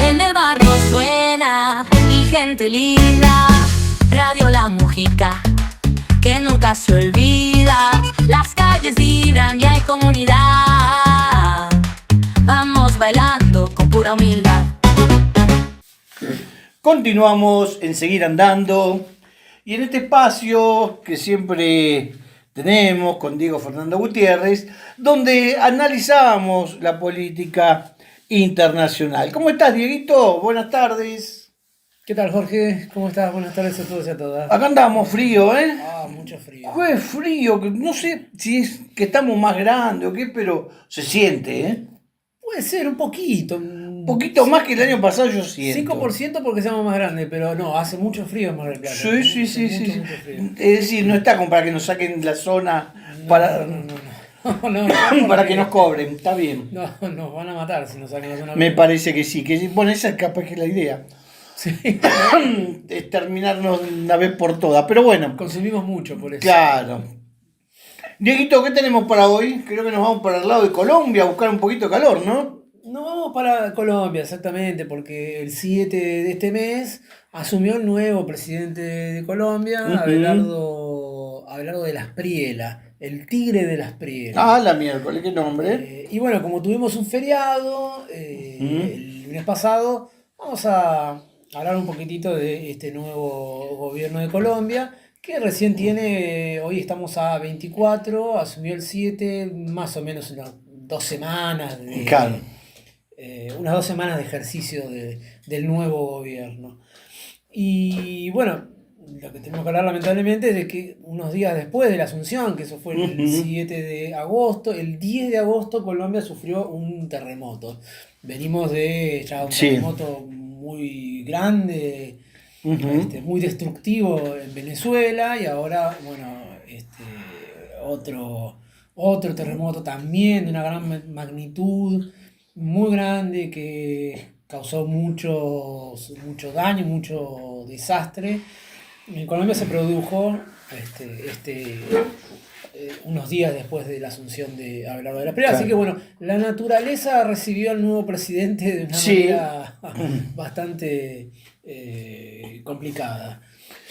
En el barrio suena mi gente linda, Radio La Mujica, que nunca se olvida. Las calles vibran y hay comunidad. Vamos bailando con pura humildad. Continuamos en Seguir Andando y en este espacio que siempre tenemos con Diego Fernando Gutiérrez, donde analizamos la política internacional. ¿Cómo estás, Dieguito? Buenas tardes. ¿Qué tal, Jorge? ¿Cómo estás? Buenas tardes a todos y a todas. Acá andamos frío, ¿eh? Mucho frío. Qué frío, no sé si es que estamos más grandes o qué, pero se siente, ¿eh? Puede ser un poquito. Un poquito más que el año pasado, yo siento. 5% porque seamos más grandes, pero no, hace mucho frío en Mar del Plata. Sí, sí, sí, Mucho, sí. mucho frío. Es decir, no está como para que nos saquen la zona para, No, para que nos cobren, está bien. No, nos van a matar si nos sacan la zona. Me parece que sí, bueno, esa es capaz que es la idea. Sí. Es terminarnos una vez por todas, pero bueno. Consumimos mucho por eso. Claro. Dieguito, ¿qué tenemos para hoy? Creo que nos vamos para el lado de Colombia a buscar un poquito de calor, ¿no? Nos vamos para Colombia, exactamente, porque el 7 de este mes asumió el nuevo presidente de Colombia, Abelardo de las Espriella, el tigre de las Espriella. La miércoles, qué nombre. Y bueno, como tuvimos un feriado el lunes pasado, vamos a hablar un poquitito de este nuevo gobierno de Colombia, que recién tiene, hoy estamos a 24, asumió el 7, más o menos unas 2 semanas de... Claro. Unas 2 semanas de ejercicio del nuevo gobierno. Y bueno, lo que tenemos que hablar lamentablemente es de que unos días después de la asunción, que eso fue el 7 de agosto, el 10 de agosto Colombia sufrió un terremoto. Venimos de ya un terremoto muy grande, muy destructivo en Venezuela, y ahora, bueno, otro terremoto también de una gran magnitud, muy grande, que causó mucho daño, mucho desastre. En Colombia se produjo unos días después de la asunción de Abelardo de la Espriella. Claro. Así que bueno, la naturaleza recibió al nuevo presidente de una manera bastante complicada.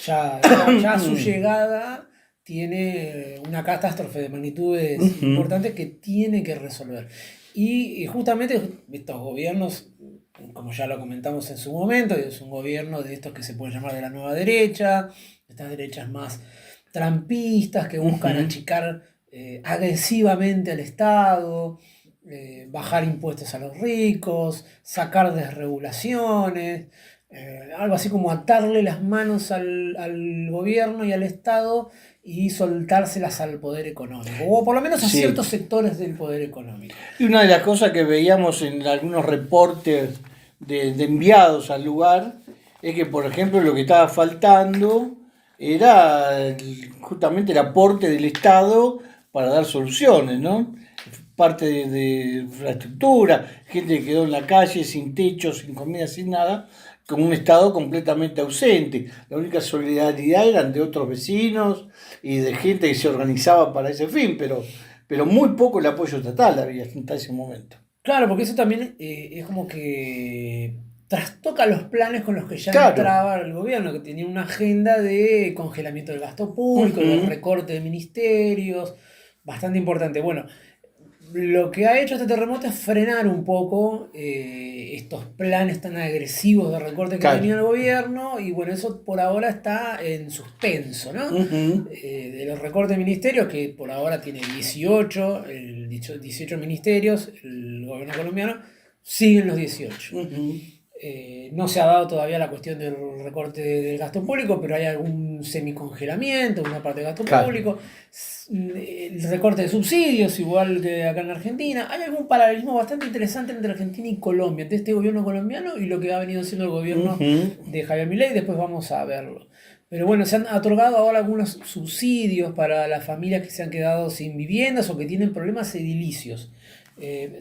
Ya su llegada tiene una catástrofe de magnitudes importantes que tiene que resolver. Y justamente estos gobiernos, como ya lo comentamos en su momento, es un gobierno de estos que se puede llamar de la nueva derecha, estas derechas más trampistas que buscan achicar agresivamente al Estado, bajar impuestos a los ricos, sacar desregulaciones, algo así como atarle las manos al gobierno y al Estado y soltárselas al poder económico, o por lo menos a ciertos sectores del poder económico. Y una de las cosas que veíamos en algunos reportes de enviados al lugar es que, por ejemplo, lo que estaba faltando era justamente el aporte del Estado para dar soluciones, ¿no? Parte de infraestructura, gente que quedó en la calle sin techo, sin comida, sin nada, con un Estado completamente ausente. La única solidaridad eran de otros vecinos y de gente que se organizaba para ese fin, pero muy poco el apoyo estatal había hasta ese momento. Claro, porque eso también es como que trastoca los planes con los que ya entraba el gobierno, que tenía una agenda de congelamiento del gasto público, de recorte de ministerios, bastante importante. Bueno, lo que ha hecho este terremoto es frenar un poco estos planes tan agresivos de recorte que tenía el gobierno, y bueno, eso por ahora está en suspenso, ¿no? De los recortes de ministerios, que por ahora tiene 18 ministerios, el gobierno colombiano, siguen los 18. No se ha dado todavía la cuestión del recorte del gasto público, pero hay algún semicongelamiento, una parte de gasto público, el recorte de subsidios, igual que acá en Argentina. Hay algún paralelismo bastante interesante entre Argentina y Colombia, entre este gobierno colombiano y lo que ha venido siendo el gobierno de Javier Milei. Después vamos a verlo. Pero bueno, se han otorgado ahora algunos subsidios para las familias que se han quedado sin viviendas o que tienen problemas edilicios.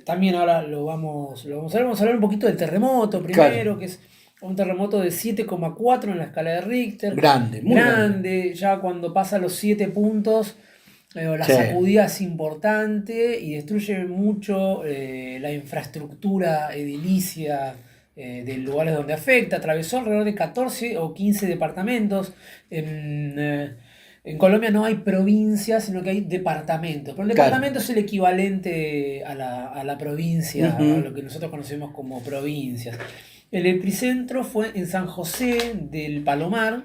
También ahora lo vamos a ver. Vamos a hablar un poquito del terremoto primero, que es un terremoto de 7,4 en la escala de Richter. Grande, muy grande. Ya cuando pasa los 7 puntos La Sí. sacudida es importante y destruye mucho la infraestructura edilicia de lugares donde afecta. Atravesó alrededor de 14 o 15 departamentos. En Colombia no hay provincias, sino que hay departamentos. Pero el Claro. departamento es el equivalente a la provincia, a Ujú. lo que nosotros conocemos como provincias. El epicentro fue en San José del Palomar,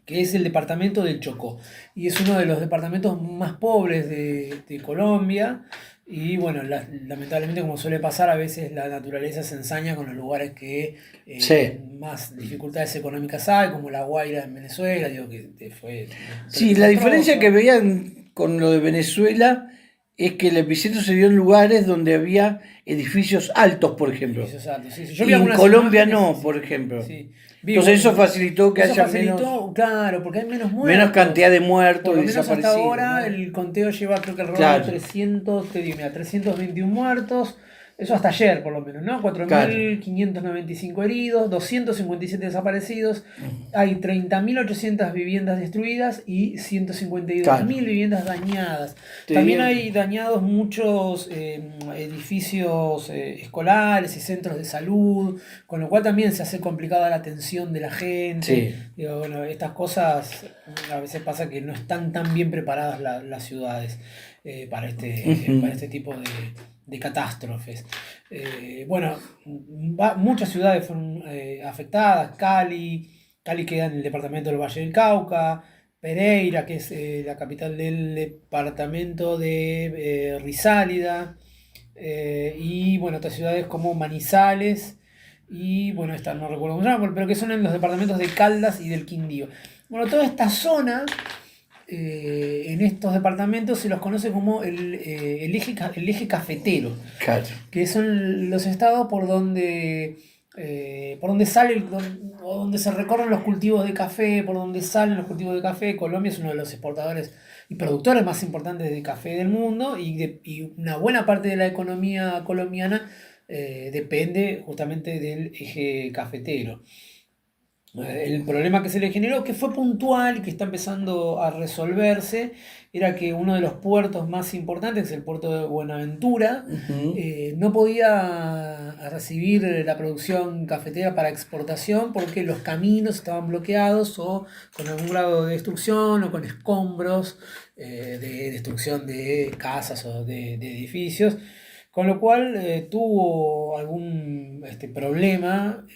que es el departamento del Chocó. Y es uno de los departamentos más pobres de Colombia. Y bueno, lamentablemente, como suele pasar, a veces la naturaleza se ensaña con los lugares que Sí. más dificultades económicas hay, como La Guaira en Venezuela, digo que fue Sí, la diferencia que desastroso. veían con lo de Venezuela es que el epicentro se dio en lugares donde había edificios altos, por ejemplo. Edificios altos, sí, sí. Yo Y vi en algunas Colombia imágenes y no, sí, por ejemplo. sí. Vi, Entonces bueno, eso facilitó que eso haya facilitó, claro, porque hay menos menos cantidad muertos. de Por muertos lo y menos hasta desaparecidos, ahora ¿no? el conteo lleva creo que alrededor de Claro, 300, te digo, mira, 321 muertos. Eso hasta ayer por lo menos, ¿no? claro. 4.595 heridos, 257 desaparecidos. Hay 30.800 viviendas destruidas y 152.000 Claro. viviendas dañadas. Te También diría- hay dañados muchos edificios escolares y centros de salud, con lo cual también se hace complicada la atención de la gente. Sí. Digo, bueno, estas cosas a veces pasa que no están tan bien preparadas las ciudades para Ujú. este tipo de catástrofes. Bueno, muchas ciudades fueron afectadas. Cali queda en el departamento del Valle del Cauca. Pereira, que es la capital del departamento de Risálida. Y bueno, otras ciudades como Manizales. Y bueno, esta no recuerdo cómo se llama, pero que son en los departamentos de Caldas y del Quindío. Bueno, toda esta zona en estos departamentos se los conoce como el eje cafetero, Claro. que son los estados por donde sale o donde se recorren los cultivos de café, por donde salen los cultivos de café. Colombia es uno de los exportadores y productores más importantes de café del mundo y una buena parte de la economía colombiana depende justamente del eje cafetero. El problema que se le generó, que fue puntual y que está empezando a resolverse, era que uno de los puertos más importantes, que es el puerto de Buenaventura, Ujú. no podía recibir la producción cafetera para exportación porque los caminos estaban bloqueados o con algún grado de destrucción o con escombros de destrucción de casas o de edificios. Con lo cual tuvo algún problema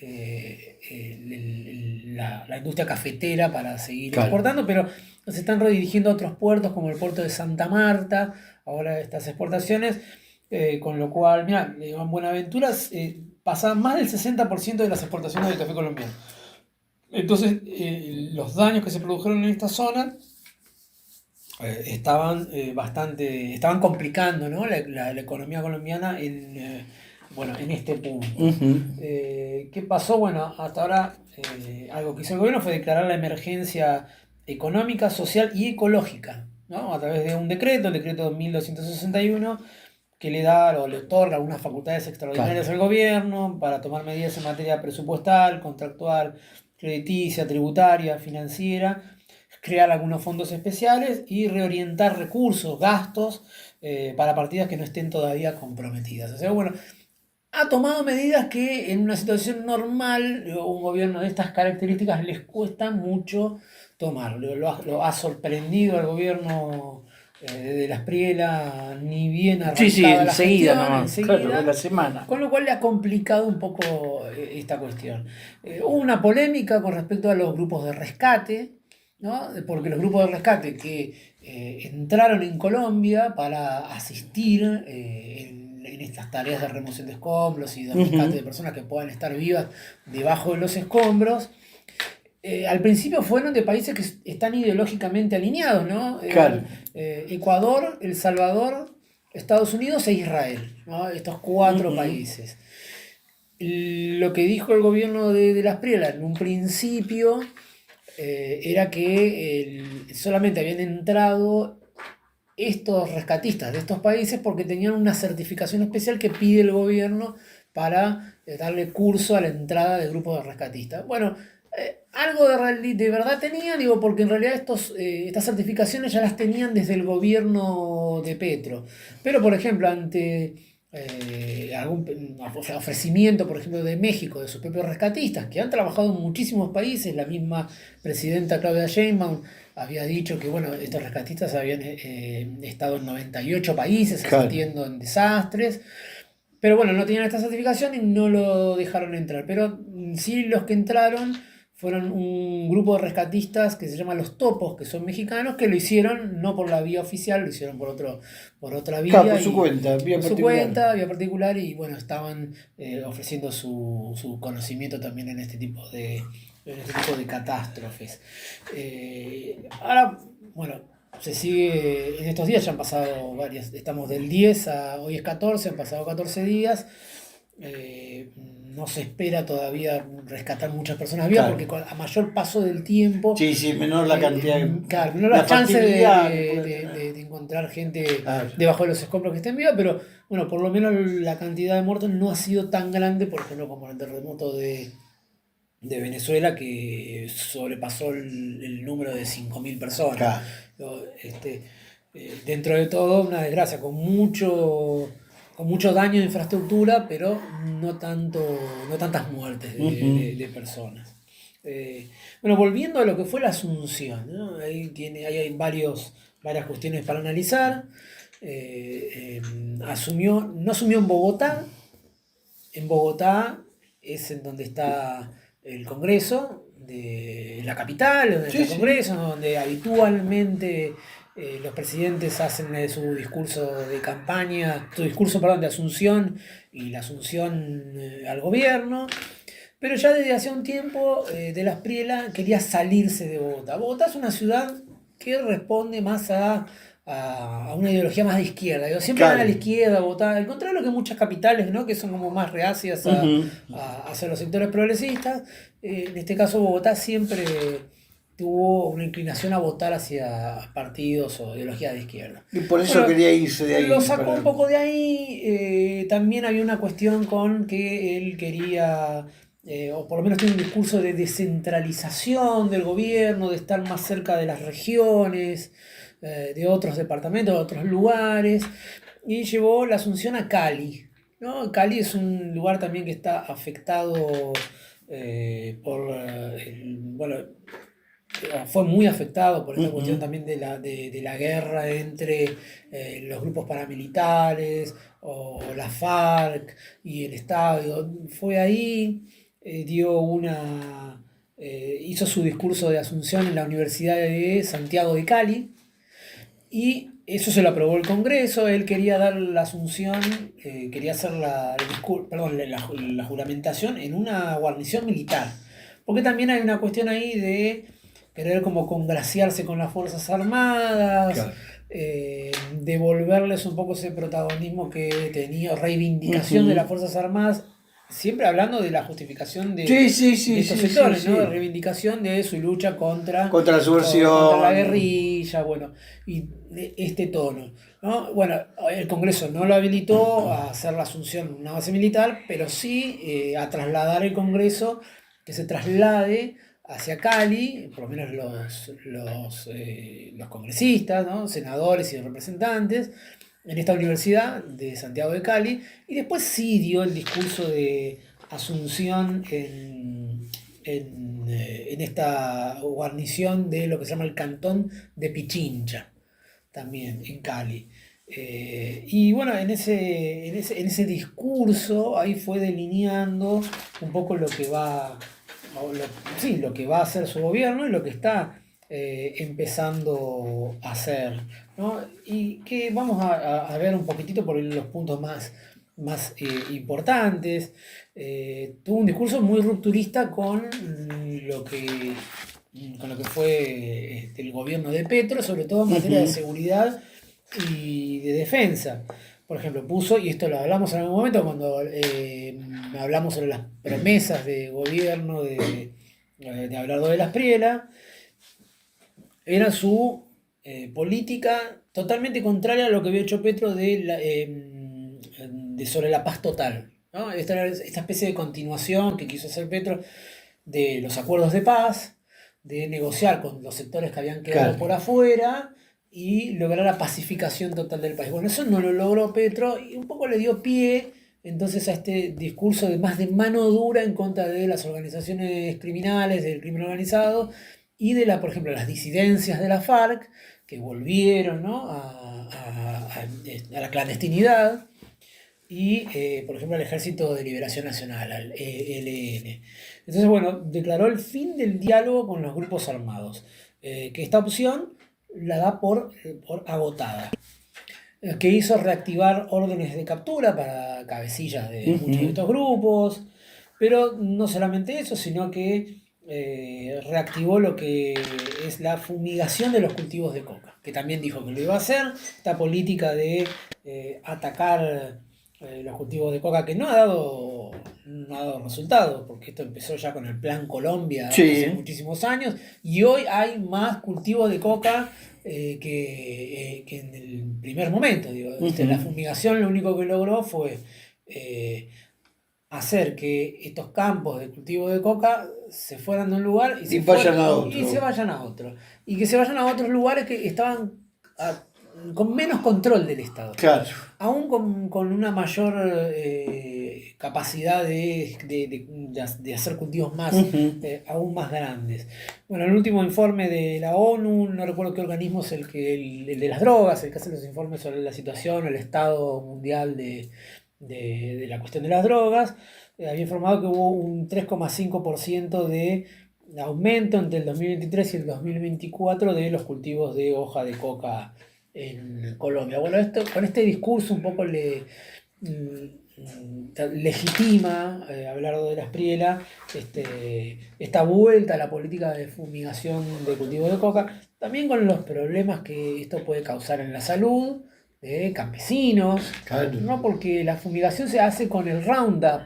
la industria cafetera para seguir Claro. exportando, pero se están redirigiendo a otros puertos como el puerto de Santa Marta, ahora estas exportaciones, con lo cual, mira, en Buenaventura pasaban más del 60% de las exportaciones del café colombiano. Entonces, los daños que se produjeron en esta zona estaban complicando, ¿no? la economía colombiana en este punto. Ujú. ¿Qué pasó? Bueno, hasta ahora algo que hizo el gobierno fue declarar la emergencia económica, social y ecológica, ¿no? A través de un decreto, el decreto 1261, que le da o le otorga algunas facultades extraordinarias Claro. al gobierno para tomar medidas en materia presupuestal, contractual, crediticia, tributaria, financiera, crear algunos fondos especiales y reorientar recursos, gastos para partidas que no estén todavía comprometidas. O sea, bueno, ha tomado medidas que en una situación normal, un gobierno de estas características les cuesta mucho tomar. Lo ha sorprendido al gobierno de las Espriella, ni bien Sí, sí, arrancada la enseguida gestión, nomás. Claro, de la enseguida. semana. Con lo cual le ha complicado un poco esta cuestión. Hubo una polémica con respecto a los grupos de rescate, ¿no? Porque los grupos de rescate que entraron en Colombia para asistir en estas tareas de remoción de escombros y de rescate de Ujú. personas que puedan estar vivas debajo de los escombros, al principio fueron de países que están ideológicamente alineados, ¿no? Claro. Ecuador, El Salvador, Estados Unidos e Israel, ¿no? Estos cuatro Ujú. países. Lo que dijo el gobierno de las Espriella en un principio era que solamente habían entrado estos rescatistas de estos países porque tenían una certificación especial que pide el gobierno para darle curso a la entrada de grupos de rescatistas. Bueno, algo de verdad tenían, digo, porque en realidad estas certificaciones ya las tenían desde el gobierno de Petro. Pero, por ejemplo, ante algún ofrecimiento, por ejemplo, de México, de sus propios rescatistas, que han trabajado en muchísimos países, la misma presidenta Claudia Sheinbaum había dicho que, bueno, estos rescatistas habían estado en 98 países asistiendo en desastres. Pero bueno, no tenían esta certificación y no lo dejaron entrar. Pero sí, los que entraron fueron un grupo de rescatistas que se llama Los Topos, que son mexicanos, que lo hicieron no por la vía oficial, lo hicieron por otra vía. Por su cuenta, vía particular, y bueno, estaban ofreciendo su conocimiento también en este tipo de catástrofes. Ahora, bueno, se sigue, en estos días ya han pasado varias, estamos del 10 a hoy es 14, han pasado 14 días. No se espera todavía rescatar muchas personas vivas, porque a mayor paso del tiempo, menor la cantidad, claro, menor la chance de encontrar gente debajo de los escombros que estén vivas, pero bueno, por lo menos la cantidad de muertos no ha sido tan grande, por ejemplo, como el terremoto de Venezuela, que sobrepasó el número de 5.000 personas. Dentro de todo, una desgracia, con mucho daño de infraestructura, pero no tantas muertes de personas. Bueno, volviendo a lo que fue la Asunción, ¿no? Ahí hay varias cuestiones para analizar. No asumió en Bogotá. En Bogotá es en donde está el Congreso, de la capital, donde está el Congreso, donde habitualmente los presidentes hacen su discurso de campaña, de asunción y la asunción al gobierno. Pero ya desde hace un tiempo De la Espriella quería salirse de Bogotá. Bogotá es una ciudad que responde más a una ideología más de izquierda. Siempre van a la izquierda, Bogotá, al contrario de lo que muchas capitales, ¿no? Que son como más reacias hacia los sectores progresistas. En este caso Bogotá siempre tuvo una inclinación a votar hacia partidos o ideologías de izquierda. Y por eso quería irse de ahí. Lo sacó un poco de ahí. También había una cuestión con que él quería, o por lo menos tiene un discurso de descentralización del gobierno, de estar más cerca de las regiones, de otros departamentos, de otros lugares, y llevó la Asunción a Cali, ¿no? Cali es un lugar también que está afectado fue muy afectado por esta cuestión también de la guerra entre los grupos paramilitares o la FARC y el Estado. Fue ahí, hizo su discurso de Asunción en la Universidad de Santiago de Cali, y eso se lo aprobó el Congreso. Él quería dar la Asunción, quería hacer la juramentación en una guarnición militar, porque también hay una cuestión ahí de querer como congraciarse con las Fuerzas Armadas, claro. Devolverles un poco ese protagonismo que tenía, reivindicación de las Fuerzas Armadas, siempre hablando de la justificación de estos sectores, ¿no? De reivindicación de su lucha contra la subversión, contra la guerrilla, bueno, y de este tono, ¿no? Bueno, el Congreso no lo habilitó a hacer la Asunción en una base militar, pero sí a trasladar el Congreso, que se traslade hacia Cali, por lo menos los congresistas, ¿no? Senadores y representantes, en esta Universidad de Santiago de Cali, y después sí dio el discurso de Asunción en esta guarnición de lo que se llama el Cantón de Pichincha, también en Cali. Y bueno, en ese discurso ahí fue delineando un poco lo que va a hacer su gobierno y lo que está empezando a hacer, ¿no? Y que vamos a ver un poquitito por los puntos más importantes. Tuvo un discurso muy rupturista con lo que fue el gobierno de Petro, sobre todo en materia de seguridad y de defensa. Por ejemplo, puso, y esto lo hablamos en algún momento cuando hablamos sobre las promesas de gobierno de Abelardo de la Espriella, era su política totalmente contraria a lo que había hecho Petro sobre la paz total, ¿no? Esta especie de continuación que quiso hacer Petro de los acuerdos de paz, de negociar con los sectores que habían quedado Claro. por afuera y lograr la pacificación total del país. Bueno, eso no lo logró Petro y un poco le dio pie entonces a este discurso de más de mano dura en contra de las organizaciones criminales, del crimen organizado y de por ejemplo, las disidencias de la FARC que volvieron, ¿no? a la clandestinidad y, por ejemplo, al Ejército de Liberación Nacional, al ELN. Entonces, bueno, declaró el fin del diálogo con los grupos armados, que esta opción la da por agotada, que hizo reactivar órdenes de captura para cabecillas de muchos de estos grupos, pero no solamente eso, sino que reactivó lo que es la fumigación de los cultivos de coca, que también dijo que lo iba a hacer, esta política de atacar los cultivos de coca que no ha dado resultado, porque esto empezó ya con el Plan Colombia hace muchísimos años, y hoy hay más cultivos de coca que en el primer momento. Digo. La fumigación lo único que logró fue hacer que estos campos de cultivo de coca se fueran de un lugar y vayan a otro. Y se vayan a otro. Y que se vayan a otros lugares que estaban con menos control del Estado. Claro. Aún con una mayor capacidad de hacer cultivos más, aún más grandes. Bueno, el último informe de la ONU, no recuerdo qué organismo es el de las drogas, el que hace los informes sobre la situación, el estado mundial de la cuestión de las drogas, había informado que hubo un 3,5% de aumento entre el 2023 y el 2024 de los cultivos de hoja de coca en Colombia. Bueno, con este discurso un poco legitima Abelardo de la Espriella esta vuelta a la política de fumigación de cultivo de coca, también con los problemas que esto puede causar en la salud de campesinos, Claro. ¿no? Porque la fumigación se hace con el Roundup,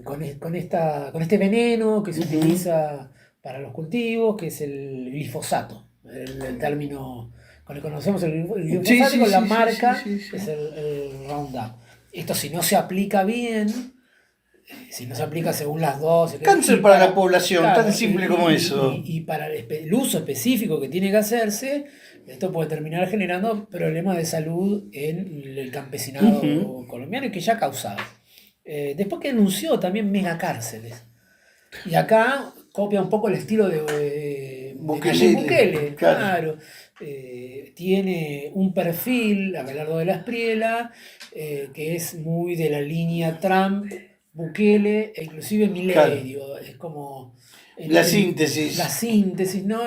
con este veneno que se utiliza para los cultivos, que es el glifosato, el término con el que conocemos el glifosato, con la marca es el Roundup. Esto, si no se aplica bien, si no se aplica según las dosis... Cáncer para la población, claro, tan simple como eso. Y para el uso específico que tiene que hacerse, esto puede terminar generando problemas de salud en el campesinado colombiano y que ya ha causado. Después que anunció también megacárceles. Y acá copia un poco el estilo de Bukele. Claro. Tiene un perfil, Abelardo de la Espriella, que es muy de la línea Trump, Bukele e inclusive Milei. Claro. Es como... La síntesis. La síntesis, ¿no?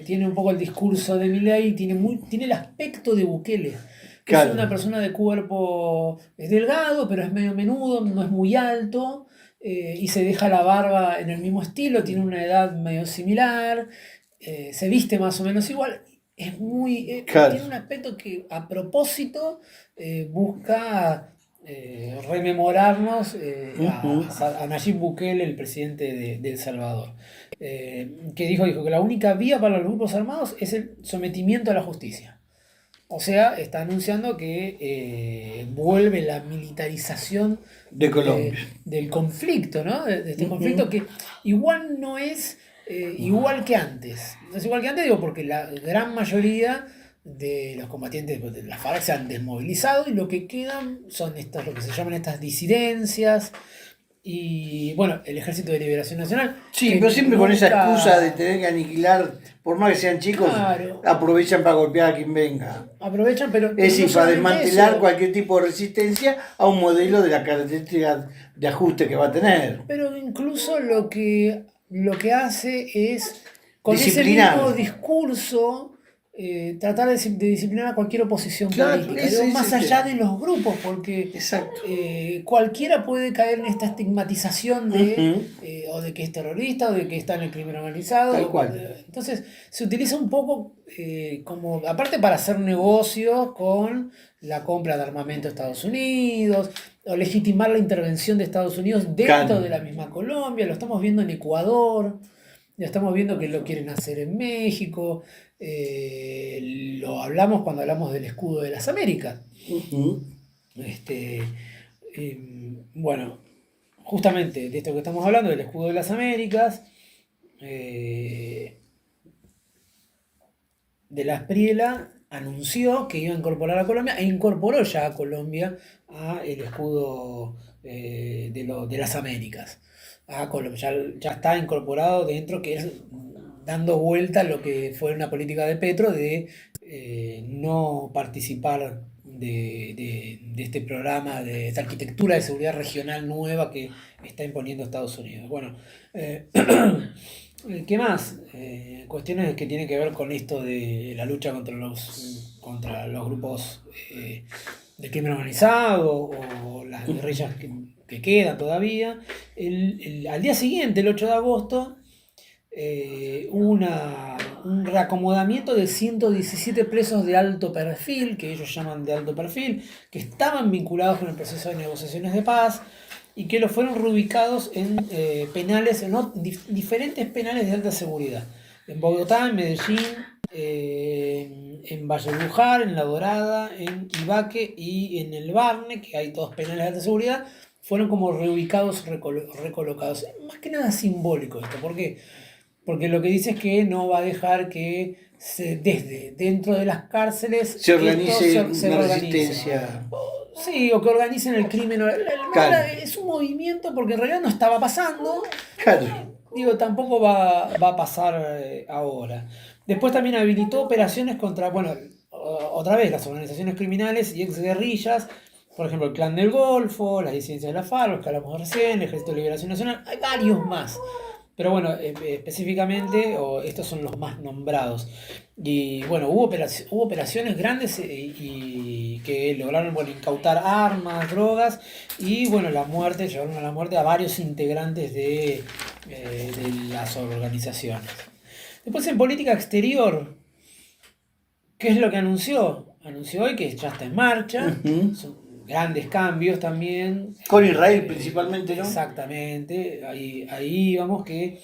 Tiene un poco el discurso de Milei, tiene el aspecto de Bukele. Claro. Es una persona de cuerpo delgado, pero es medio menudo, no es muy alto, y se deja la barba en el mismo estilo, tiene una edad medio similar, se viste más o menos igual. Es muy... Claro. Tiene un aspecto que a propósito busca... rememorarnos a Nayib Bukele, el presidente de El Salvador, que dijo que la única vía para los grupos armados es el sometimiento a la justicia. O sea, está anunciando que vuelve la militarización de Colombia del conflicto, ¿no? De este conflicto que igual no es igual que antes. No es igual que antes, digo, porque la gran mayoría de los combatientes de la FARC se han desmovilizado y lo que quedan son lo que se llaman estas disidencias y, bueno, el Ejército de Liberación Nacional. Sí, pero siempre con esa excusa de tener que aniquilar, por más que sean chicos, claro, aprovechan para golpear a quien venga. Aprovechan, pero... Es decir, para desmantelar cualquier tipo de resistencia a un modelo de la característica de ajuste que va a tener. Pero incluso lo que hace es, con ese mismo discurso... tratar de disciplinar a cualquier oposición política, más allá de los grupos, porque cualquiera puede caer en esta estigmatización de o de que es terrorista o de que está en el crimen organizado. Tal cual. Entonces se utiliza un poco como, aparte para hacer negocios con la compra de armamento de Estados Unidos o legitimar la intervención de Estados Unidos dentro de la misma Colombia. Lo estamos viendo en Ecuador. Ya estamos viendo que lo quieren hacer en México. Lo hablamos cuando hablamos del escudo de las Américas. Bueno, justamente de esto que estamos hablando, del escudo de las Américas, de la Espriella anunció que iba a incorporar a Colombia e incorporó ya a Colombia a el escudo de las Américas. A Colombia, ya está incorporado dentro, que es dando vuelta a lo que fue una política de Petro de no participar de este programa, de esta arquitectura de seguridad regional nueva que está imponiendo Estados Unidos. Bueno, ¿qué más? Cuestiones que tienen que ver con esto de la lucha contra los grupos de crimen organizado o las guerrillas que quedan todavía. Al día siguiente, el 8 de agosto, hubo un reacomodamiento de 117 presos de alto perfil, que ellos llaman de alto perfil, que estaban vinculados con el proceso de negociaciones de paz y que los fueron reubicados en penales, diferentes penales de alta seguridad. En Bogotá, en Medellín, en Valledupar, en La Dorada, en Ibaque y en el Barne, que hay todos penales de alta seguridad, fueron como reubicados, recolocados. Más que nada simbólico esto. ¿Por qué? Porque lo que dice es que no va a dejar que desde dentro de las cárceles se organice una resistencia. Sí, o que organicen el crimen. Claro. Es un movimiento porque en realidad no estaba pasando. Claro. Digo, tampoco va a pasar ahora. Después también habilitó operaciones contra, bueno, otra vez, las organizaciones criminales y exguerrillas. Por ejemplo, el Clan del Golfo, las disidencias de la FARC, los que hablamos recién, el Ejército de Liberación Nacional. Hay varios más. Pero bueno, específicamente estos son los más nombrados. Y bueno, hubo operaciones grandes y que lograron incautar armas, drogas y bueno, llevaron a la muerte a varios integrantes de las organizaciones. Después en política exterior, ¿qué es lo que anunció? Anunció hoy que ya está en marcha. Son grandes cambios también. Con Israel principalmente, ¿no? Exactamente. Ahí vamos que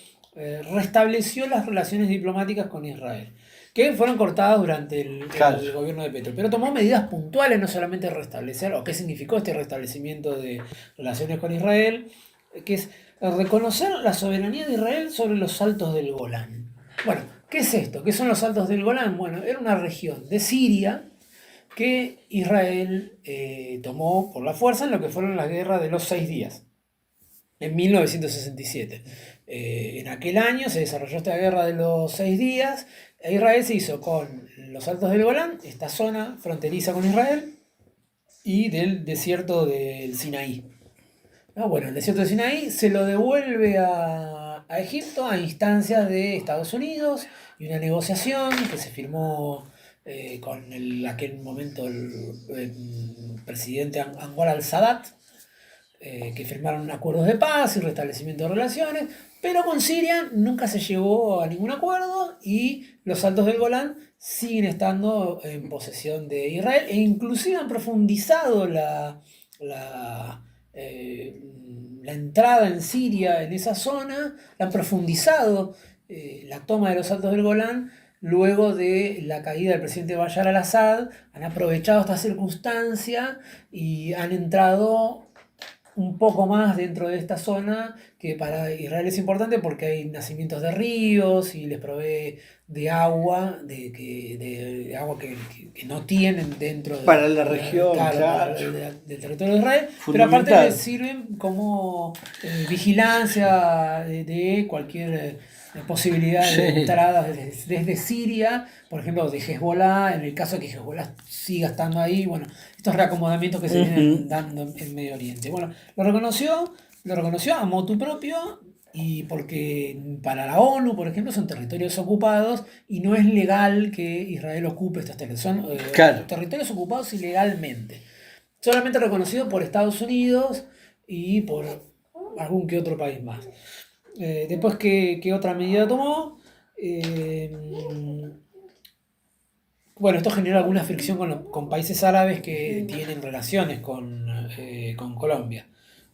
restableció las relaciones diplomáticas con Israel, que fueron cortadas durante el gobierno de Petro. Pero tomó medidas puntuales, no solamente restablecer, o qué significó este restablecimiento de relaciones con Israel, que es reconocer la soberanía de Israel sobre los Altos del Golán. Bueno, ¿qué es esto? ¿Qué son los Altos del Golán? Bueno, era una región de Siria que Israel tomó por la fuerza en lo que fueron las guerras de los 6 días, en 1967. En aquel año se desarrolló esta guerra de los 6 días, e Israel se hizo con los Altos del Golán, esta zona fronteriza con Israel, y del desierto del Sinaí. Bueno, el desierto del Sinaí se lo devuelve a Egipto a instancias de Estados Unidos y una negociación que se firmó con aquel momento el presidente Anwar al-Sadat, que firmaron acuerdos de paz y restablecimiento de relaciones, pero con Siria nunca se llegó a ningún acuerdo y los Altos del Golán siguen estando en posesión de Israel e inclusive han profundizado la entrada en Siria en esa zona, han profundizado la toma de los Altos del Golán. Luego de la caída del presidente Bashar al-Assad, han aprovechado esta circunstancia y han entrado un poco más dentro de esta zona, que para Israel es importante porque hay nacimientos de ríos y les provee de agua, de agua que no tienen dentro para la región, del territorio de Israel, pero aparte les sirven como vigilancia de cualquier posibilidad de entrada desde Siria, por ejemplo, de Hezbollah, en el caso de que Hezbollah siga estando ahí, bueno, estos reacomodamientos que se vienen dando en Medio Oriente. Bueno, lo reconoció a motu propio, y porque para la ONU, por ejemplo, son territorios ocupados y no es legal que Israel ocupe estos territorios. Son territorios ocupados ilegalmente. Solamente reconocido por Estados Unidos y por algún que otro país más. Después, ¿qué otra medida tomó? Bueno, esto generó alguna fricción con países árabes que tienen relaciones con Colombia.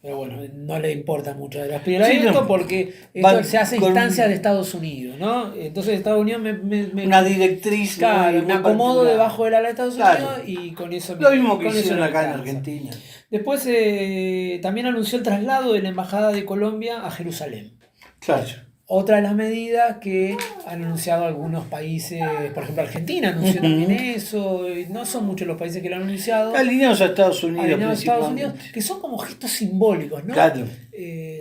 Pero bueno, no le importa mucho de las prioridades Sí, no. porque esto se hace a Con instancia de Estados Unidos, ¿no? Entonces Estados Unidos una directriz. claro, muy me acomodo particular. debajo del ala de Estados Claro. Unidos y con eso Lo mismo que con eso hicieron me acá en alcanza. Argentina. Después también anunció el traslado de la Embajada de Colombia a Jerusalén. Claro. Otra de las medidas que han anunciado algunos países, por ejemplo Argentina anunció también eso, y no son muchos los países que lo han anunciado, Alineados a Estados Unidos. alineados a Estados principalmente. Unidos, que son como gestos simbólicos, ¿no? Claro.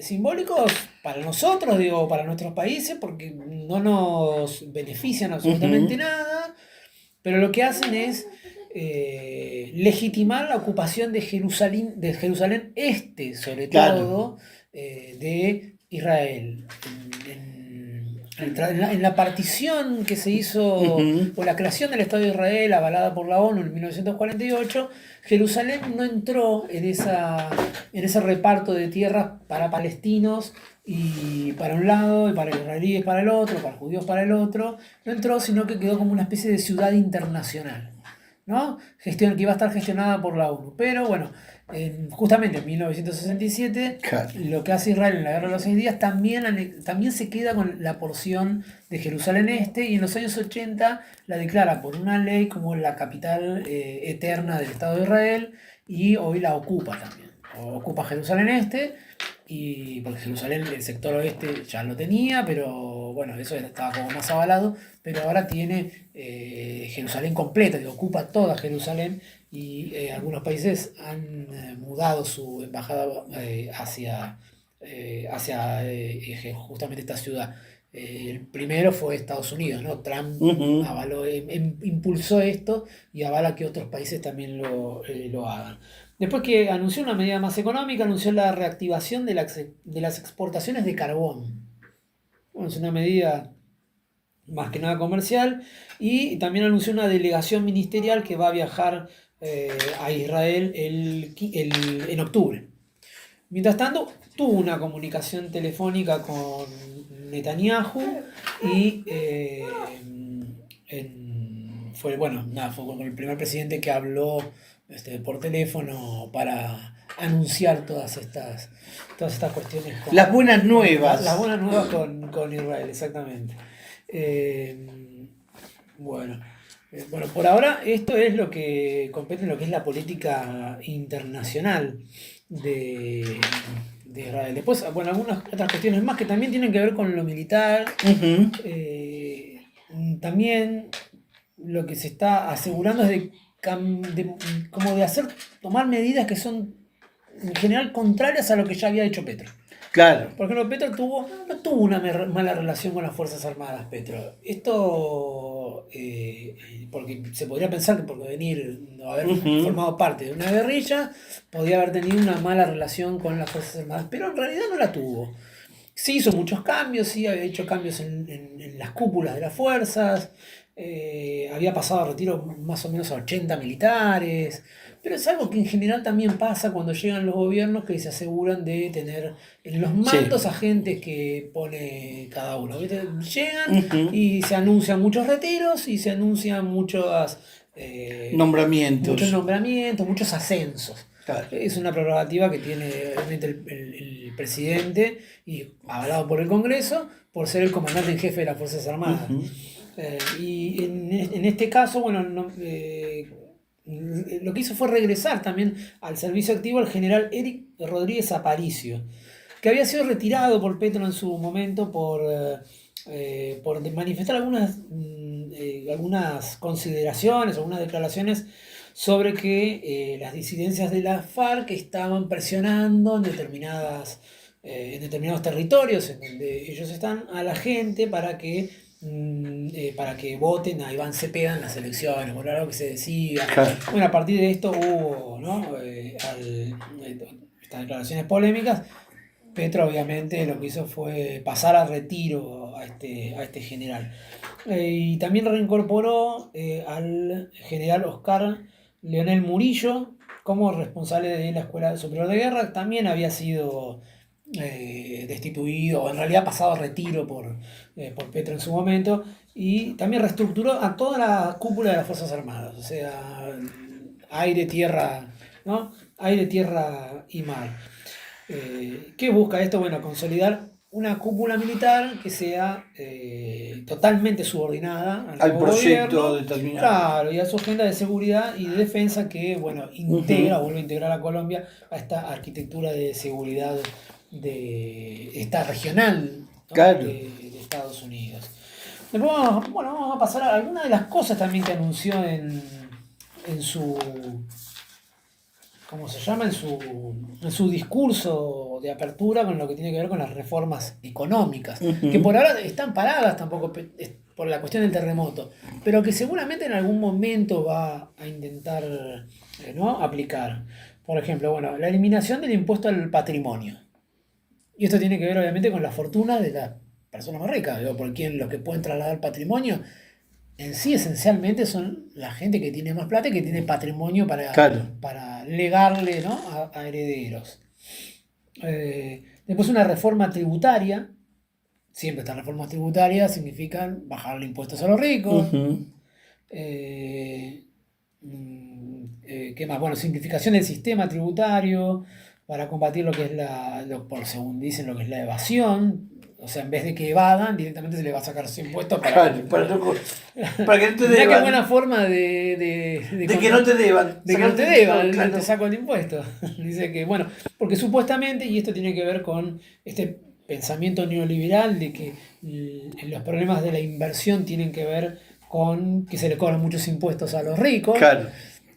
Simbólicos para nosotros, digo, para nuestros países, porque no nos benefician absolutamente nada, pero lo que hacen es legitimar la ocupación de Jerusalén Este, sobre Claro. todo, de Israel. En la partición que se hizo, o la creación del Estado de Israel avalada por la ONU en 1948, Jerusalén no entró en ese reparto de tierras para palestinos y para un lado, y para israelíes para el otro, para judíos para el otro. No entró, sino que quedó como una especie de ciudad internacional, ¿no? Que iba a estar gestionada por la ONU. Pero bueno, justamente en 1967, Claro. lo que hace Israel en la Guerra de los 6 Días también se queda con la porción de Jerusalén Este, y en los años 80 la declara por una ley como la capital eterna del Estado de Israel, y hoy la ocupa también. Ocupa Jerusalén Este, y porque Jerusalén, el sector oeste ya lo tenía, pero bueno, eso estaba como más avalado, pero ahora tiene Jerusalén completa, que ocupa toda Jerusalén, y algunos países han mudado su embajada hacia justamente esta ciudad. El primero fue Estados Unidos, ¿no? Trump avaló, impulsó esto y avala que otros países también lo hagan. Después que anunció una medida más económica, anunció la reactivación de las exportaciones de carbón. Bueno, es una medida más que nada comercial, y también anunció una delegación ministerial que va a viajar a Israel en octubre. Mientras tanto, tuvo una comunicación telefónica con Netanyahu y fue con el primer presidente que habló por teléfono para anunciar todas estas cuestiones. Las buenas nuevas. Las buenas nuevas con Israel, exactamente. Bueno, por ahora esto es lo que compete en lo que es la política internacional de Israel. Después, algunas otras cuestiones más que también tienen que ver con lo militar. También lo que se está asegurando es tomar medidas que son en general contrarias a lo que ya había hecho Petro. Claro. Por ejemplo, Petro no tuvo una mala relación con las Fuerzas Armadas, Petro. Esto, porque se podría pensar que por haber formado parte de una guerrilla, podía haber tenido una mala relación con las Fuerzas Armadas, pero en realidad no la tuvo. Sí hizo muchos cambios, sí había hecho cambios en las cúpulas de las fuerzas, había pasado a retiro más o menos a 80 militares, pero es algo que en general también pasa cuando llegan los gobiernos, que se aseguran de tener en los mandos a gente que pone cada uno. ¿Viste? Llegan y se anuncian muchos retiros y se anuncian muchos nombramientos, muchos ascensos. Claro. Es una prerrogativa que tiene obviamente el presidente, y avalado por el Congreso, por ser el comandante en jefe de las Fuerzas Armadas. Y en este caso, lo que hizo fue regresar también al servicio activo al general Eric Rodríguez Aparicio, que había sido retirado por Petro en su momento por manifestar algunas consideraciones, algunas declaraciones sobre que las disidencias de la FARC estaban presionando en determinados territorios en donde ellos están a la gente para que voten a Iván Cepeda en las elecciones, por algo que se decía. Claro. Bueno, a partir de esto hubo estas declaraciones polémicas. Petro obviamente lo que hizo fue pasar a retiro a este general. Y también reincorporó al general Oscar Leonel Murillo como responsable de la Escuela Superior de Guerra. También había sido destituido, o en realidad pasado a retiro por Petro en su momento, y también reestructuró a toda la cúpula de las Fuerzas Armadas, o sea, aire, tierra, ¿no? Aire, tierra y mar. ¿Qué busca esto? Bueno, consolidar una cúpula militar que sea totalmente subordinada al Al nuevo proyecto gobierno, determinado. claro, y a su agenda de seguridad y de defensa que, bueno, integra, Ujú. vuelve a integrar a Colombia a esta arquitectura de seguridad de esta regional, ¿no? Claro. de Estados Unidos. Después vamos a pasar a algunas de las cosas también que anunció en su, ¿cómo se llama? En su discurso de apertura con lo que tiene que ver con las reformas económicas, que Ujú. por ahora están paradas tampoco por la cuestión del terremoto, pero que seguramente en algún momento va a intentar ¿no? aplicar. Por ejemplo, bueno, la eliminación del impuesto al patrimonio. Y esto tiene que ver obviamente con la fortuna de las personas más ricas, digo, por quien los que pueden trasladar patrimonio en sí esencialmente son la gente que tiene más plata y que tiene patrimonio Claro. para legarle, ¿no? a herederos. Después una reforma tributaria. Siempre estas reformas tributarias significan bajarle impuestos a los ricos. Ujú. Eh, ¿Qué más? Bueno, simplificación del sistema tributario para combatir lo que es por según dicen, lo que es la evasión. O sea, en vez de que evadan, directamente se le va a sacar su impuesto Claro, para que no te Mirá qué deban. buena forma De que no te deban. de que no te Sacarte- deban, claro. te saco el impuesto. Dice que, bueno, porque supuestamente, y esto tiene que ver con este pensamiento neoliberal de que los problemas de la inversión tienen que ver con que se le cobran muchos impuestos a los ricos. Claro.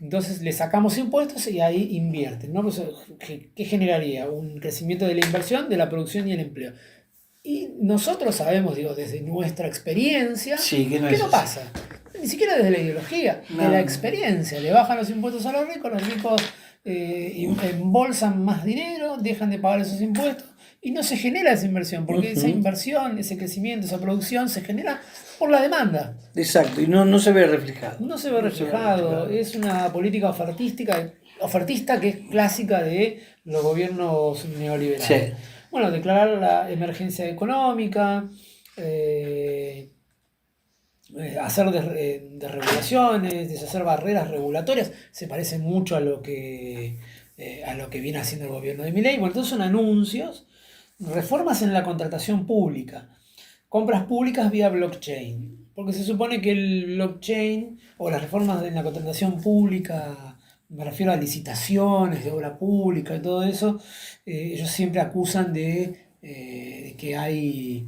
Entonces le sacamos impuestos y ahí invierten, ¿no? Pues, ¿qué generaría? Un crecimiento de la inversión, de la producción y el empleo. Y nosotros sabemos, digo, desde nuestra experiencia, Sí, que no ¿qué es no así. pasa? Ni siquiera desde la ideología, de No. la experiencia. Le bajan los impuestos a los ricos embolsan más dinero, dejan de pagar esos impuestos y no se genera esa inversión, porque esa Ujú. inversión, ese crecimiento, esa producción se genera por la demanda. Exacto, y no se ve reflejado. No se ve reflejado, es una política ofertista que es clásica de los gobiernos neoliberales. Sí. Bueno, declarar la emergencia económica, eh, hacer desregulaciones, deshacer barreras regulatorias, se parece mucho a lo que viene haciendo el gobierno de Milei. Bueno, entonces son anuncios, reformas en la contratación pública, compras públicas vía blockchain, porque se supone que el blockchain o las reformas en la contratación pública, me refiero a licitaciones de obra pública y todo eso, ellos siempre acusan de que hay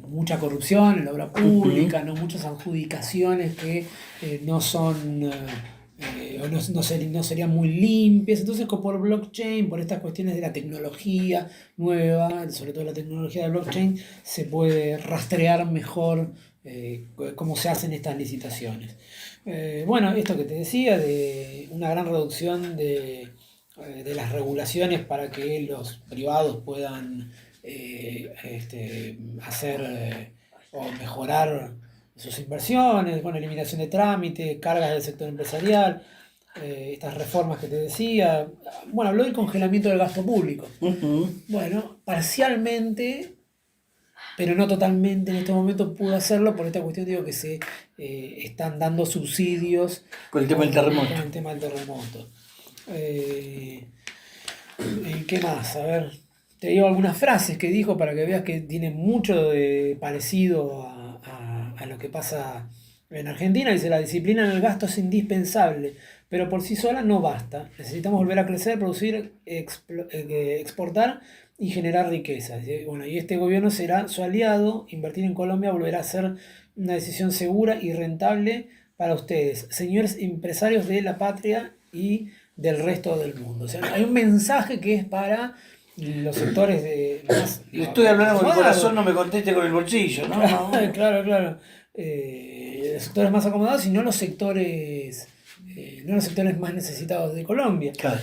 mucha corrupción en la obra pública, ¿no? Muchas adjudicaciones que no son o no serían muy limpias. Entonces, por blockchain, por estas cuestiones de la tecnología nueva, sobre todo la tecnología de blockchain, se puede rastrear mejor cómo se hacen estas licitaciones. Bueno, esto que te decía, de una gran reducción de las regulaciones para que los privados puedan hacer o mejorar sus inversiones, bueno, eliminación de trámites, cargas del sector empresarial, estas reformas que te decía. Bueno, habló del congelamiento del gasto público. Ujú. Bueno, parcialmente, pero no totalmente en este momento pudo hacerlo por esta cuestión, digo, que se están dando subsidios Con el tema del terremoto. con el tema del terremoto. ¿Qué más? A ver, te digo algunas frases que dijo para que veas que tiene mucho de parecido a lo que pasa en Argentina. Dice, la disciplina en el gasto es indispensable, pero por sí sola no basta. Necesitamos volver a crecer, producir, exportar y generar riqueza. Bueno, y este gobierno será su aliado. Invertir en Colombia volverá a ser una decisión segura y rentable para ustedes, señores empresarios de la patria y del resto del mundo. O sea, hay un mensaje que es para los sectores más Le estoy hablando con el acomodados. corazón, no me conteste con el bolsillo, ¿no? Claro, claro. Los sectores más acomodados y no los sectores más necesitados de Colombia. Claro.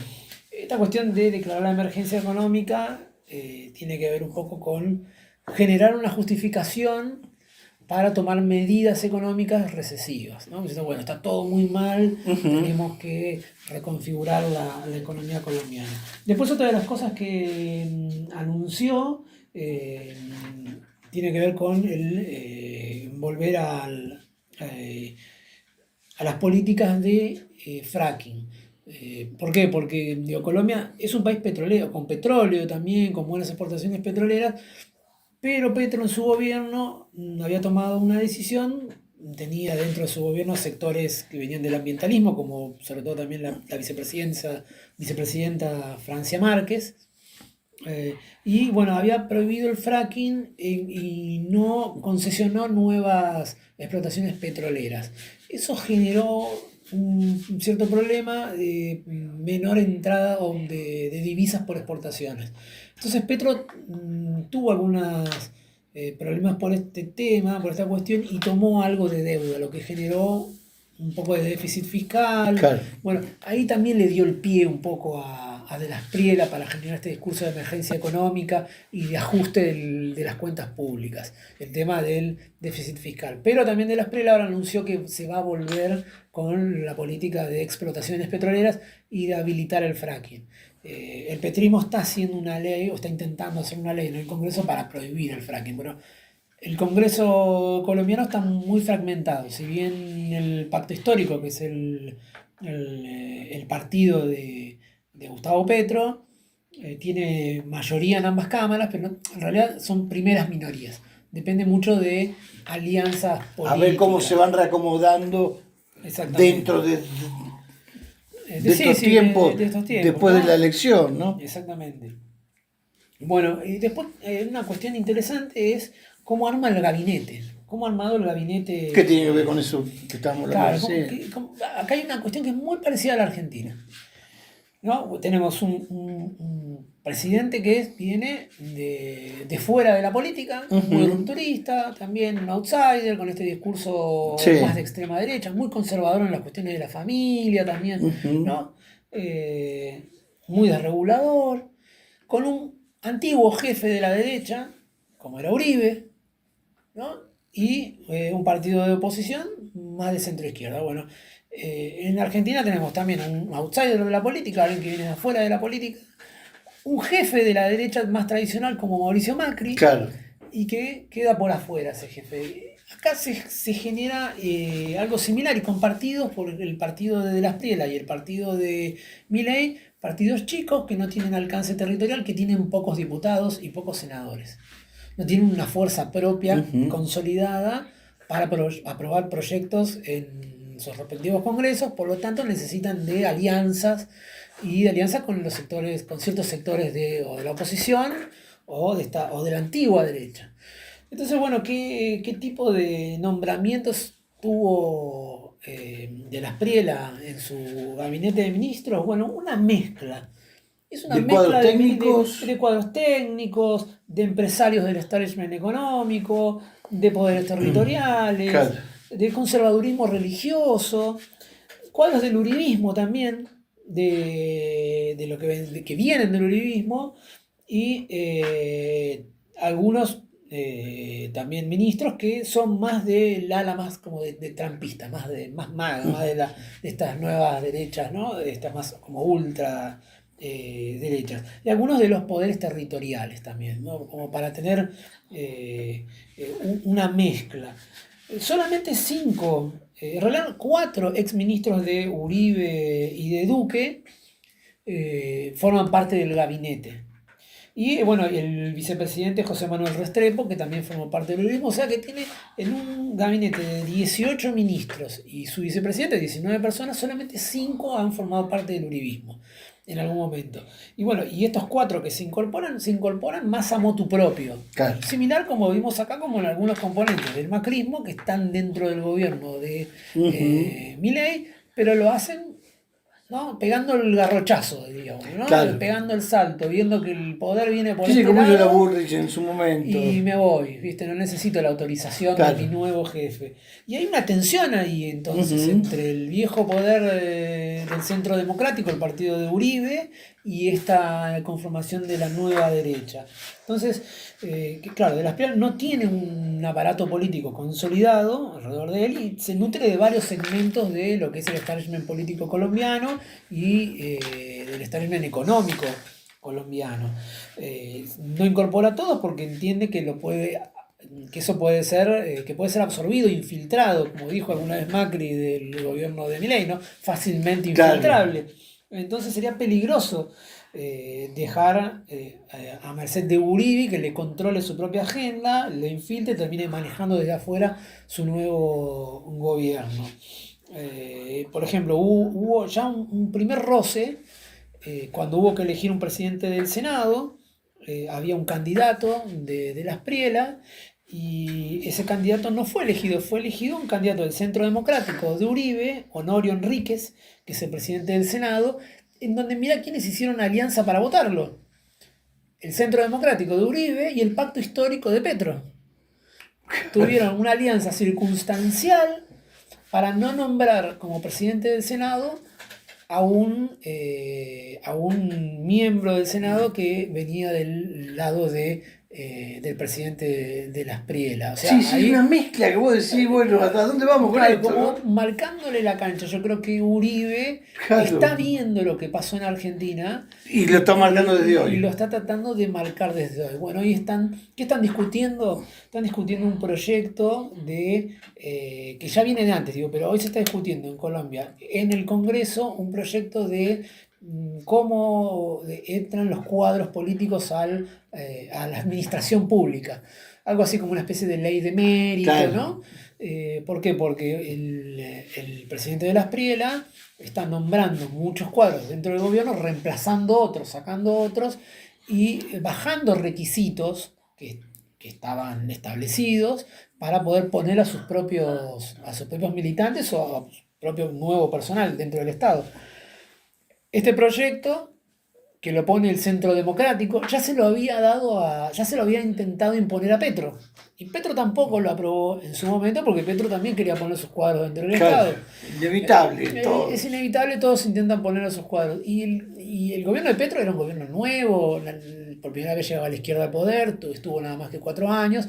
Esta cuestión de declarar la emergencia económica tiene que ver un poco con generar una justificación para tomar medidas económicas recesivas, ¿no? Diciendo, bueno, está todo muy mal, tenemos que reconfigurar la economía colombiana. Después otra de las cosas que anunció tiene que ver con el volver a las políticas de fracking. ¿Por qué? Porque digo, Colombia es un país petrolero, con petróleo también, con buenas exportaciones petroleras, pero Petro en su gobierno había tomado una decisión, tenía dentro de su gobierno sectores que venían del ambientalismo, como sobre todo también la vicepresidenta Francia Márquez, y bueno, había prohibido el fracking y no concesionó nuevas explotaciones petroleras. Eso generó un cierto problema de menor entrada de divisas por exportaciones. Entonces Petro tuvo algunos problemas por este tema, por esta cuestión, y tomó algo de deuda, lo que generó un poco de déficit fiscal. Claro. Bueno, ahí también le dio el pie un poco a De la Espriella para generar este discurso de emergencia económica y de ajuste de las cuentas públicas, el tema del déficit fiscal. Pero también De la Espriella ahora anunció que se va a volver con la política de explotaciones petroleras y de habilitar el fracking. El petrismo está haciendo una ley, o está intentando hacer una ley en el Congreso para prohibir el fracking, pero el Congreso colombiano está muy fragmentado. Si bien el Pacto Histórico, que es el partido de Gustavo Petro, tiene mayoría en ambas cámaras, pero en realidad son primeras minorías. Depende mucho de alianzas políticas. A ver cómo se van reacomodando dentro de estos tiempos, después de la elección, ¿no? Exactamente. Bueno, y después una cuestión interesante es cómo arma el gabinete. ¿Cómo ha armado el gabinete? ¿Qué tiene que ver con eso que estamos hablando? Claro, acá hay una cuestión que es muy parecida a la Argentina, ¿no? Tenemos un presidente que viene de fuera de la política, muy rupturista, también un outsider, con este discurso más de extrema derecha, muy conservador en las cuestiones de la familia también, ¿no? Muy desregulador, con un antiguo jefe de la derecha, como era Uribe, ¿no? Y un partido de oposición más de centro izquierda. Bueno, en Argentina tenemos también un outsider de la política, alguien que viene de afuera de la política, un jefe de la derecha más tradicional como Mauricio Macri, claro, y que queda por afuera ese jefe. Acá se genera algo similar y compartidos por el partido de la Espriella y el partido de Milei, partidos chicos que no tienen alcance territorial, que tienen pocos diputados y pocos senadores. No tienen una fuerza propia consolidada para aprobar proyectos en sus respectivos congresos, por lo tanto necesitan de alianzas y de alianzas con los sectores, con ciertos sectores o de la oposición o de la antigua derecha. Entonces, bueno, ¿qué tipo de nombramientos tuvo De la Espriella en su gabinete de ministros? Bueno, una mezcla. Es una mezcla de cuadros técnicos, de empresarios del establishment económico, de poderes territoriales, claro, de conservadurismo religioso, cuadros del uribismo también, de lo que vienen del uribismo, y algunos también ministros que son más del ala más como de trampista, más maga, más de estas nuevas derechas, ¿no? De estas más como ultra derechas. Y algunos de los poderes territoriales también, ¿no? Como para tener una mezcla. Solamente 5, en realidad 4 exministros de Uribe y de Duque forman parte del gabinete. Y bueno, el vicepresidente José Manuel Restrepo, que también formó parte del uribismo, o sea que tiene en un gabinete de 18 ministros y su vicepresidente, 19 personas, solamente 5 han formado parte del uribismo en algún momento. Y bueno, y estos 4 que se incorporan más a motu propio. Claro. Similar como vimos acá, como en algunos componentes del macrismo que están dentro del gobierno de Milei, pero lo hacen, ¿no? Pegando el garrochazo, digamos, ¿no? Claro. Pegando el salto, viendo que el poder viene por sí, este como lado, hizo la Bullrich en su momento. y me voy, ¿viste? No necesito la autorización de mi nuevo jefe. Y hay una tensión ahí entonces entre el viejo poder del centro democrático, el partido de Uribe, y esta conformación de la nueva derecha. Entonces, claro, De la Espriella no tiene un aparato político consolidado alrededor de él y se nutre de varios segmentos de lo que es el establishment político colombiano y del establishment económico colombiano. No incorpora a todos porque entiende que eso puede ser, que puede ser absorbido, infiltrado, como dijo alguna vez Macri del gobierno de Milei, ¿no? Fácilmente infiltrable. Claro. Entonces sería peligroso dejar a merced de Uribe que le controle su propia agenda, le infiltre y termine manejando desde afuera su nuevo gobierno. Por ejemplo, hubo ya un primer roce cuando hubo que elegir un presidente del Senado. Había un candidato de Las Prielas y ese candidato no fue elegido un candidato del Centro Democrático de Uribe, Honorio Enríquez, que es el presidente del Senado, en donde mira quiénes hicieron alianza para votarlo. El Centro Democrático de Uribe y el Pacto Histórico de Petro. Tuvieron una alianza circunstancial para no nombrar como presidente del Senado a un miembro del Senado que venía del lado del presidente de Las Prielas. O sea, Sí, ahí, una mezcla que vos decís, bueno, ¿hasta dónde vamos con claro, esto? como ¿no? marcándole la cancha. Yo creo que Uribe Claro. está viendo lo que pasó en Argentina Y lo está marcando desde y hoy. lo está tratando de marcar desde hoy. Bueno, hoy ¿qué están discutiendo? Están discutiendo un proyecto que ya viene de antes, digo, pero hoy se está discutiendo en Colombia, en el Congreso, un proyecto de cómo entran los cuadros políticos a la administración pública. Algo así como una especie de ley de mérito, Claro. ¿no? ¿Por qué? Porque el presidente de Las Prielas está nombrando muchos cuadros dentro del gobierno, reemplazando otros, sacando otros y bajando requisitos que estaban establecidos para poder poner a sus propios militantes o a su propio nuevo personal dentro del Estado. Este proyecto, que lo pone el Centro Democrático, ya se lo había intentado imponer a Petro. Y Petro tampoco lo aprobó en su momento porque Petro también quería poner sus cuadros dentro del Claro, Estado. inevitable, todo. Es inevitable, todos intentan poner esos cuadros. Y el gobierno de Petro era un gobierno nuevo, por primera vez llegaba a la izquierda al poder, estuvo nada más que 4 años,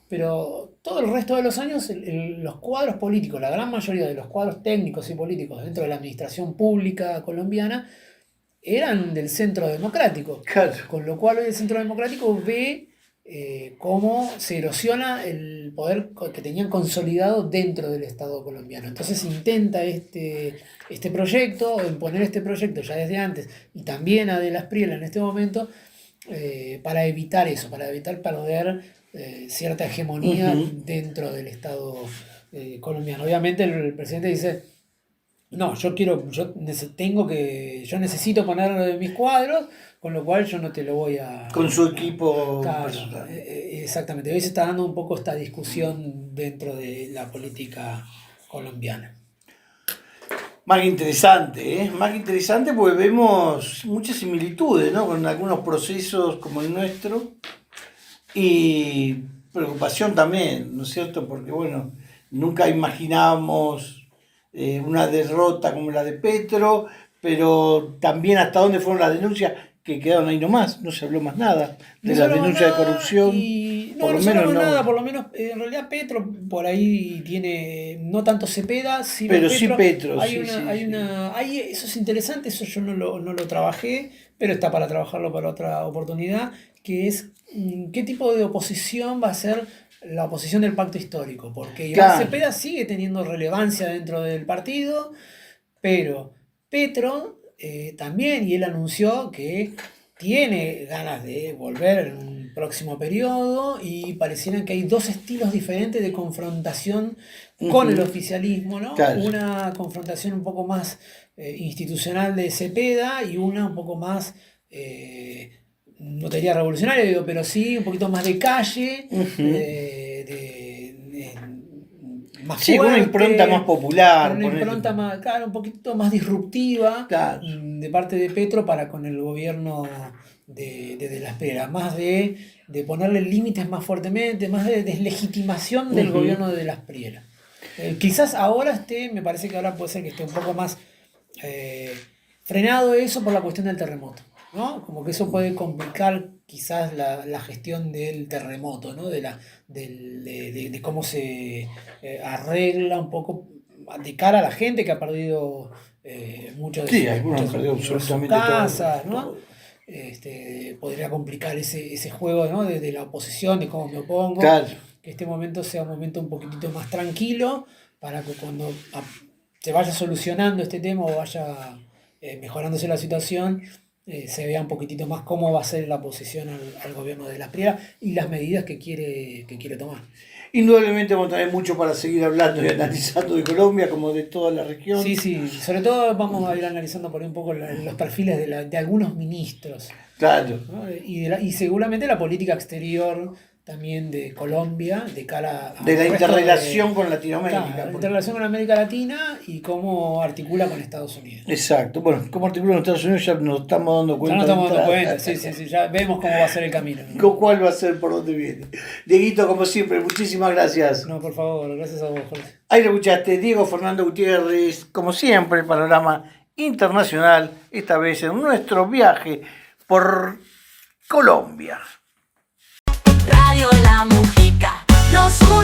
pero todo el resto de los años los cuadros políticos, la gran mayoría de los cuadros técnicos y políticos dentro de la administración pública colombiana eran del Centro Democrático. Claro. Con lo cual hoy el Centro Democrático ve cómo se erosiona el poder que tenían consolidado dentro del Estado colombiano. Entonces intenta este proyecto, o imponer este proyecto ya desde antes, y también a De Las Prielas en este momento, para evitar eso, para evitar perder cierta hegemonía dentro del Estado colombiano. Obviamente el presidente dice: no, yo necesito poner mis cuadros, con lo cual yo no te lo voy a... Con su equipo Claro, personal. exactamente. Hoy se está dando un poco esta discusión dentro de la política colombiana. Más interesante, ¿eh? Más interesante porque vemos muchas similitudes, ¿no? Con algunos procesos como el nuestro. Y preocupación también, ¿no es cierto? Porque, bueno, nunca imaginábamos una derrota como la de Petro, pero también hasta dónde fueron las denuncias que quedaron ahí nomás, no se habló más nada de la denuncia de corrupción. No se habló nada, por lo menos en realidad Petro por ahí tiene, no tanto Cepeda, sino pero Petro. Sí Petro. Eso es interesante, eso yo no lo trabajé, pero está para trabajarlo para otra oportunidad, que es qué tipo de oposición va a ser la oposición del pacto histórico, porque Iván Cepeda sigue teniendo relevancia dentro del partido, pero Petro también, y él anunció que tiene ganas de volver en un próximo periodo, y pareciera que hay dos estilos diferentes de confrontación con el oficialismo, ¿no? Claro. Una confrontación un poco más institucional de Cepeda y una un poco más... no te diría revolucionario, pero sí un poquito más de calle, más sí, fuerte, una impronta más popular. una impronta más, claro, un poquito más disruptiva, claro, de parte de Petro para con el gobierno de Las Prielas, más de ponerle límites más fuertemente, más de deslegitimación del gobierno de Las Prielas. Quizás ahora me parece que ahora puede ser que esté un poco más frenado eso por la cuestión del terremoto, ¿no? Como que eso puede complicar quizás la gestión del terremoto, ¿no? De cómo se arregla un poco de cara a la gente que ha perdido mucho de algunos han perdido absolutamente casas, todo, ¿no? todo. Podría complicar ese juego, ¿no? De la oposición, de cómo me opongo. Claro. Que este momento sea un momento un poquitito más tranquilo para que cuando se vaya solucionando este tema o vaya mejorándose la situación, se vea un poquitito más cómo va a ser la posición al gobierno de la Priera y las medidas que quiere tomar. Indudablemente vamos a tener mucho para seguir hablando y analizando de Colombia como de toda la región. Sí, sobre todo vamos a ir analizando por ahí un poco los perfiles de algunos ministros. Claro. ¿No? Y seguramente la política exterior también de Colombia de cara a de la interrelación con Latinoamérica. Claro, la interrelación con América Latina y cómo articula con Estados Unidos. Exacto. Bueno, cómo articula con Estados Unidos ya nos estamos dando cuenta. Ya nos estamos dando cuenta, sí, ya vemos cómo va a ser el camino. ¿no? ¿Cuál va a ser por dónde viene? Dieguito, como siempre, muchísimas gracias. No, por favor, gracias a vos, Jorge. Ahí lo escuchaste, Diego Fernando Gutiérrez, como siempre, panorama internacional, esta vez en nuestro viaje por Colombia. Radio La Mujica nos une.